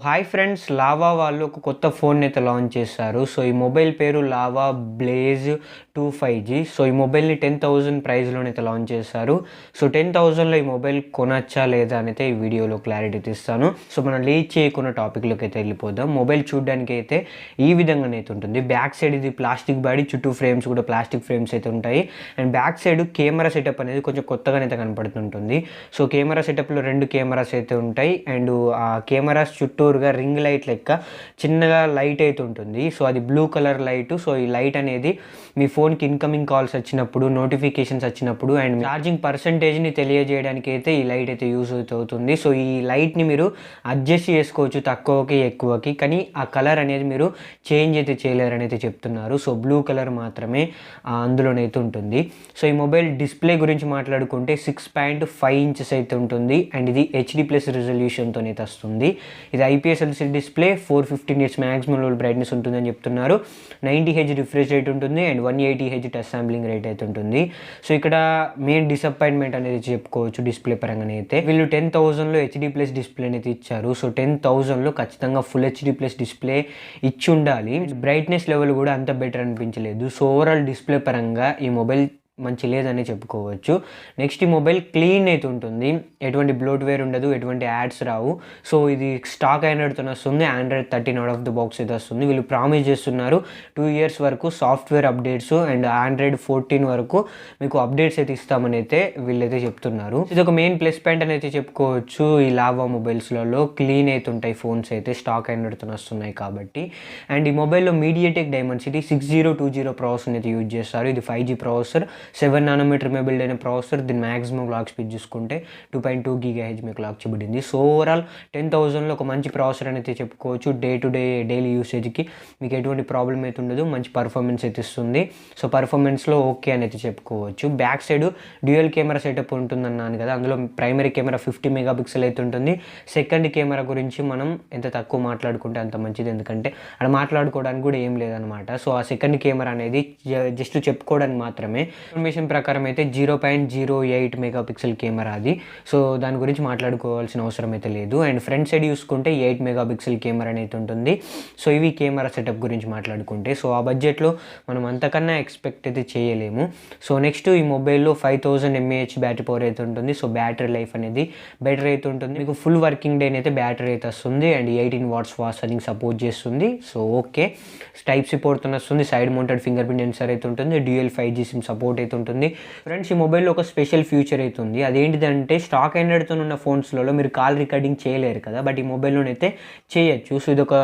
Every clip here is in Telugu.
హాయ్ ఫ్రెండ్స్, లావా వాళ్ళు ఒక కొత్త ఫోన్ అయితే లాంచ్ చేశారు. సో ఈ మొబైల్ పేరు లావా బ్లేజ్ 2 5G. సో ఈ మొబైల్ని 10,000 ప్రైస్లోనైతే లాంచ్ చేశారు. సో 10,000లో ఈ మొబైల్ కొనచ్చా లేదా అని అయితే ఈ వీడియోలో క్లారిటీ ఇస్తాను. సో మనం లేట్ చేయకుండా టాపిక్లోకి అయితే వెళ్ళిపోదాం. మొబైల్ చూడడానికి అయితే ఈ విధంగానైతే ఉంటుంది. బ్యాక్ సైడ్ ఇది ప్లాస్టిక్ బాడీ, చుట్టూ ఫ్రేమ్స్ కూడా ప్లాస్టిక్ ఫ్రేమ్స్ అయితే ఉంటాయి. And back side camera setup అనేది కొంచెం కొత్తగానైతే కనపడుతుంటుంది. సో కెమెరా సెటప్లో 2 కెమెరాస్ అయితే ఉంటాయి. అండ్ ఆ కెమెరాస్ చుట్టూరుగా రింగ్ లైట్ లెక్క చిన్నగా లైట్ అయితే ఉంటుంది. సో అది బ్లూ కలర్ లైట్. సో ఈ లైట్ అనేది మీ ఫోన్కి ఇన్కమింగ్ కాల్స్ వచ్చినప్పుడు, నోటిఫికేషన్స్ వచ్చినప్పుడు అండ్ ఛార్జింగ్ పర్సంటేజ్ని తెలియజేయడానికి అయితే ఈ లైట్ అయితే యూజ్ అవుతుంది. సో ఈ లైట్ని మీరు అడ్జస్ట్ చేసుకోవచ్చు తక్కువకి ఎక్కువకి, కానీ ఆ కలర్ అనేది మీరు చేంజ్ అయితే చేయలేరని అయితే చెప్తున్నారు. సో బ్లూ కలర్ మాత్రమే అందులోనైతే ఉంటుంది. సో ఈ మొబైల్ డిస్ప్లే గురించి మాట్లాడుకుంటే 6.5 ఇంచెస్ అయితే ఉంటుంది. అండ్ ఇది HD+ రిజల్యూషన్తో అయితే వస్తుంది. ఇది IPS LCD display, 415 Hz maximum level brightness ఉంటుందని చెప్తున్నారు. 90 Hz రిఫ్రెష్ రేట్ ఉంటుంది and 180 Hz touch sampling rate అయితే ఉంటుంది. సో ఇక్కడ మెయిన్ డిసప్పాయింట్మెంట్ అనేది చెప్పుకోవచ్చు డిస్ప్లే పరంగానే అయితే. వీళ్ళు 10,000లో HD+ డిస్ప్లే అనేది ఇచ్చారు. సో 10,000లో ఖచ్చితంగా ఫుల్ HD+ డిస్ప్లే ఇచ్చి ఉండాలి. బ్రైట్నెస్ లెవెల్ కూడా అంత బెటర్ అనిపించలేదు. సో ఓవరాల్ డిస్ప్లే పరంగా ఈ మొబైల్ మంచి లేదని చెప్పుకోవచ్చు. నెక్స్ట్ ఈ మొబైల్ క్లీన్ అయితే ఉంటుంది, ఎటువంటి బ్లోట్వేర్ ఉండదు, ఎటువంటి యాడ్స్ రావు. సో ఇది స్టాక్ ఆండ్రాయిడ్తో వస్తుంది. Android 13 out of the box అయితే వస్తుంది. వీళ్ళు ప్రామిస్ చేస్తున్నారు 2 years వరకు సాఫ్ట్వేర్ అప్డేట్స్ అండ్ Android 14 వరకు మీకు అప్డేట్స్ అయితే ఇస్తామని అయితే వీళ్ళైతే చెప్తున్నారు. ఇది ఒక మెయిన్ ప్లస్ పాయింట్ అని అయితే చెప్పుకోవచ్చు. ఈ లావా మొబైల్స్లలో క్లీన్ అయితే ఉంటాయి ఫోన్స్ అయితే, స్టాక్ ఆండ్రాయిడ్తో వస్తున్నాయి కాబట్టి. అండ్ ఈ మొబైల్లో మీడియాటెక్ డైమెన్సిటీ 6020 ప్రాసెసర్ అయితే యూజ్ చేస్తారు. ఇది 5G ప్రాసెసర్, 7 nm మీద బిల్డ్ అయిన ప్రాసెసర్. దీని మ్యాక్సిమం క్లాక్ స్పీడ్ చూసుకుంటే 2.2 GHz మీద క్లాక్ చేయబడింది. సో ఓవరాల్ 10,000లో ఒక మంచి ప్రాసెసర్ అని అయితే చెప్పుకోవచ్చు. డైలీ యూసేజ్కి మీకు ఎటువంటి ప్రాబ్లం అయితే ఉండదు, మంచి పర్ఫార్మెన్స్ అయితే ఇస్తుంది. సో పర్ఫార్మెన్స్లో ఓకే అని అయితే చెప్పుకోవచ్చు. Back side dual camera setup ఉంటుందన్నాను కదా, అందులో ప్రైమరీ కెమెరా 50 MP అయితే ఉంటుంది. సెకండ్ కెమెరా గురించి మనం ఎంత తక్కువ మాట్లాడుకుంటే అంత మంచిది, ఎందుకంటే అక్కడ మాట్లాడుకోవడానికి కూడా ఏం లేదనమాట. సో ఆ సెకండ్ కెమెరా అనేది జస్ట్ చెప్పుకోవడానికి మాత్రమే. ఇన్ఫర్మేషన్ ప్రకారం అయితే 0.08 MP కెమెరా అది. సో దాని గురించి మాట్లాడుకోవాల్సిన అవసరం అయితే లేదు. అండ్ ఫ్రంట్ సైడ్ చూసుకుంటే 8 MP కెమెరా అయితే ఉంటుంది. సో ఇవి కెమెరా సెటప్ గురించి మాట్లాడుకుంటే, సో ఆ బడ్జెట్లో మనం అంతకన్నా ఎక్స్పెక్ట్ అయితే చేయలేము. సో నెక్స్ట్ ఈ మొబైల్లో 5000 mAh బ్యాటరీ పవర్ అయితే ఉంటుంది. సో బ్యాటరీ లైఫ్ అనేది బెటర్ అయితే ఉంటుంది. మీకు ఫుల్ వర్కింగ్ డే అయితే బ్యాటరీ అయితే వస్తుంది. And 18 watts fast charging support చేస్తుంది. సో ఓకే, Type-C పోర్ట్తో వస్తుంది. Side mounted finger print censor అయితే ఉంటుంది. డ్యూయల్ 5G సిమ్ సపోర్ట్ అయితే ఉంటుంది. ఫ్రెండ్స్, ఈ మొబైల్లో ఒక స్పెషల్ ఫీచర్ అయితే ఉంది. అదేంటిదంటే స్టాక్ ఆండ్రాయిడ్తో ఉన్న ఫోన్స్లలో మీరు కాల్ రికార్డింగ్ చేయలేరు కదా, బట్ ఈ మొబైల్లోనైతే చేయొచ్చు. సో ఇది ఒక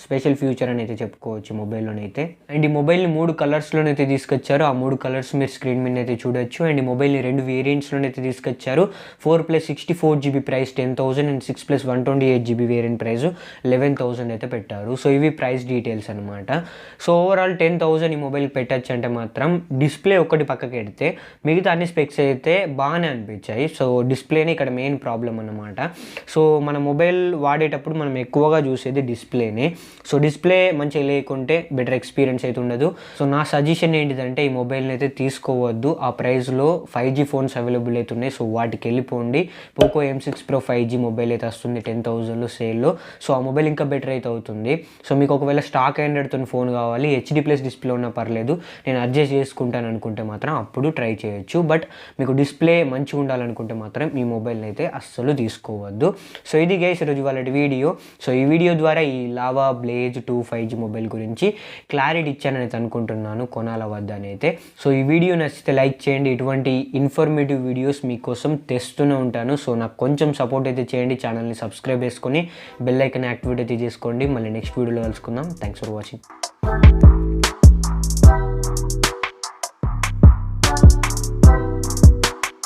స్పెషల్ ఫీచర్ అని అయితే చెప్పుకోవచ్చు మొబైల్లోనైతే. అండ్ ఈ మొబైల్ని 3 కలర్స్లోనైతే తీసుకొచ్చారు. ఆ 3 కలర్స్ మీరు స్క్రీన్ మీద అయితే చూడొచ్చు. అండ్ ఈ మొబైల్ని 2 వేరియంట్స్లోనైతే తీసుకొచ్చారు. 4+64GB price 10,000 and 6+128GB variant price 11,000 అయితే పెట్టారు. సో ఇవి ప్రైస్ డీటెయిల్స్ అనమాట. సో ఓవరాల్ 10,000 ఈ మొబైల్ పెట్టచ్చు అంటే మాత్రం డిస్ప్లే ఒకటి పక్కకి పెడితే మిగతా అన్ని స్పెక్స్ అయితే బాగానే అనిపించాయి. సో డిస్ప్లేనే ఇక్కడ మెయిన్ ప్రాబ్లం అన్నమాట. సో మన మొబైల్ వాడేటప్పుడు మనం ఎక్కువగా చూసేది డిస్ప్లేనే. సో డిస్ప్లే మంచిగా లేకుంటే బెటర్ ఎక్స్పీరియన్స్ అయితే ఉండదు. సో నా సజెషన్ ఏంటిదంటే ఈ మొబైల్ని అయితే తీసుకోవద్దు. ఆ ప్రైస్లో 5G ఫోన్స్ అవైలబుల్ అయితే ఉన్నాయి. సో వాటికి వెళ్ళిపోండి. Poco M6 Pro 5G mobile అయితే వస్తుంది 10,000లో సేల్లో. సో ఆ మొబైల్ ఇంకా బెటర్ అయితే అవుతుంది. సో మీకు ఒకవేళ స్టాక్ ఆండ్రాయిడ్తో ఫోన్ కావాలి, HD+ డిస్ప్లే ఉన్నా పర్లేదు, నేను అడ్జస్ట్ చేసుకుంటాను అనుకుంటే మాత్రం అప్పుడు ట్రై చేయొచ్చు. బట్ మీకు డిస్ప్లే మంచిగా ఉండాలనుకుంటే మాత్రం ఈ మొబైల్ని అయితే అస్సలు తీసుకోవద్దు. సో ఇది గైస్ ఈరోజు వాళ్ళ వీడియో. సో ఈ వీడియో ద్వారా ఈ లావా బ్లేజ్ 2 5G మొబైల్ గురించి క్లారిటీ ఇచ్చానని అయితే అనుకుంటున్నాను, కొనాల వద్ద అని అయితే. సో ఈ వీడియో నచ్చితే లైక్ చేయండి. ఇటువంటి ఇన్ఫర్మేటివ్ వీడియోస్ మీకోసం తెస్తూనే ఉంటాను. సో నాకు కొంచెం సపోర్ట్ అయితే చేయండి. ఛానల్ని సబ్స్క్రైబ్ చేసుకొని బెల్ ఐకాన్ యాక్టివేట్ అయితే చేసుకోండి. మళ్ళీ నెక్స్ట్ వీడియోలో కలుసుకుందాం. Thanks for watching.